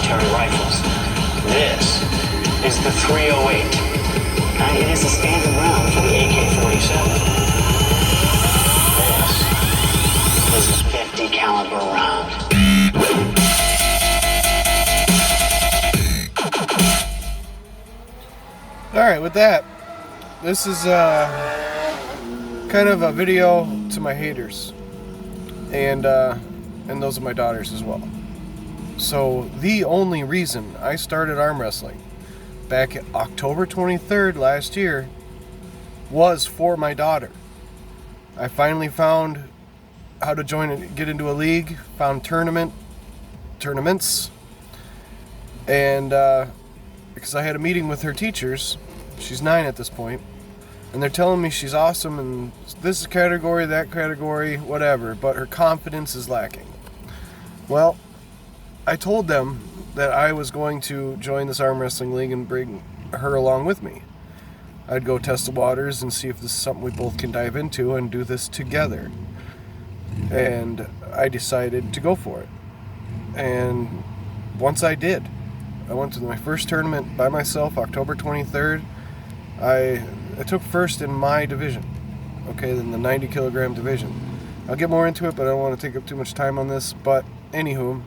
military rifles. This is the 308. And it is a standard round for the AK-47. This is the 50 caliber round. Alright, with that, this is kind of a video to my haters. And those are my daughters as well. So the only reason I started arm wrestling back October 23rd last year was for my daughter. I finally found how to get into a league, found tournaments, and because I had a meeting with her teachers, she's 9 at this point, and they're telling me she's awesome and this category, that category, whatever, but her confidence is lacking. Well, I told them that I was going to join this arm wrestling league and bring her along with me. I'd go test the waters and see if this is something we both can dive into and do this together. And I decided to go for it. And once I did, I went to my first tournament by myself, October 23rd. I took first in my division, okay, in the 90 kilogram division. I'll get more into it, but I don't want to take up too much time on this. But anywho,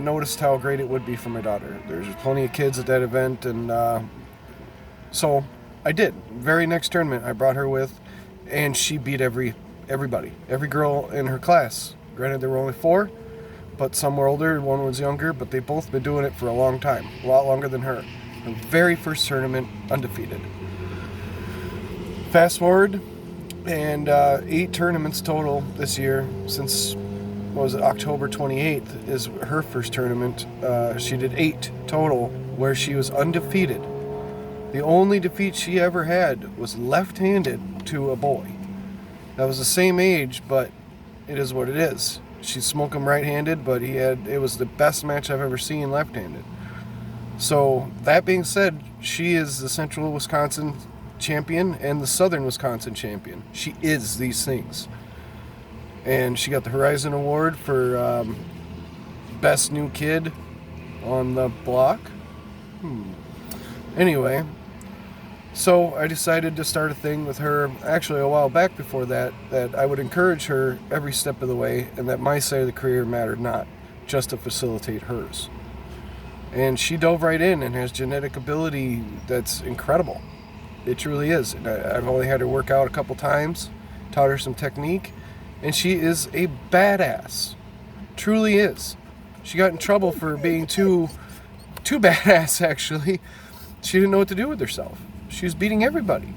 noticed how great it would be for my daughter. There's plenty of kids at that event, and so I did. Very next tournament I brought her with, and she beat everybody, every girl in her class. Granted, there were only 4, but some were older and one was younger, but they've both been doing it for a long time, a lot longer than her. Her very first tournament, undefeated. Fast forward, and 8 tournaments total this year since, October 28th is her first tournament. She did 8 total where she was undefeated. The only defeat she ever had was left-handed to a boy. That was the same age, but it is what it is. She'd smoke him right-handed, but it was the best match I've ever seen left-handed. So, that being said, she is the Central Wisconsin champion and the Southern Wisconsin champion. She is these things. And she got the Horizon Award for Best New Kid on the Block. Anyway, so I decided to start a thing with her, actually a while back before that I would encourage her every step of the way, and that my side of the career mattered not, just to facilitate hers. And she dove right in and has genetic ability that's incredible. It truly is. And I've only had her work out a couple times, taught her some technique, and she is a badass. Truly is. She got in trouble for being too badass, actually. She didn't know what to do with herself. She was beating everybody.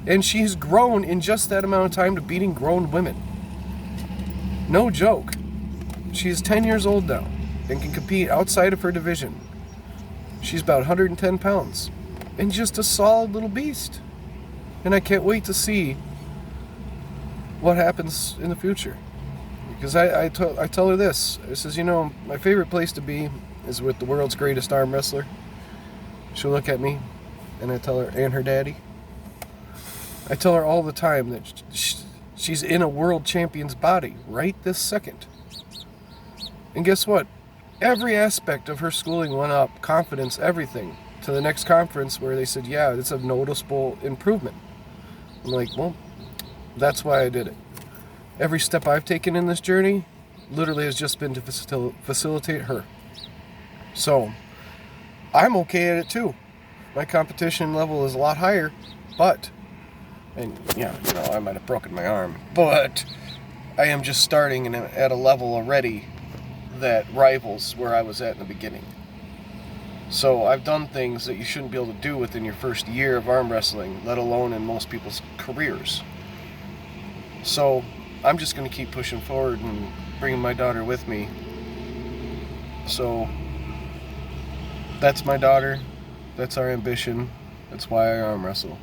And she's grown in just that amount of time to beating grown women. No joke. She's 10 years old now and can compete outside of her division. She's about 110 pounds and just a solid little beast. And I can't wait to see what happens in the future. Because I tell her this. I says, my favorite place to be is with the world's greatest arm wrestler. She'll look at me, and I tell her, and her daddy. I tell her all the time that she's in a world champion's body right this second. And guess what? Every aspect of her schooling went up, confidence, everything, to the next conference where they said, yeah, it's a noticeable improvement. I'm like, well, that's why I did it. Every step I've taken in this journey literally has just been to facilitate her. So, I'm okay at it too. My competition level is a lot higher, but, and yeah, I might have broken my arm, but I am just starting at a level already that rivals where I was at in the beginning. So I've done things that you shouldn't be able to do within your first year of arm wrestling, let alone in most people's careers. So I'm just going to keep pushing forward and bringing my daughter with me. So that's my daughter. That's our ambition. That's why I arm wrestle.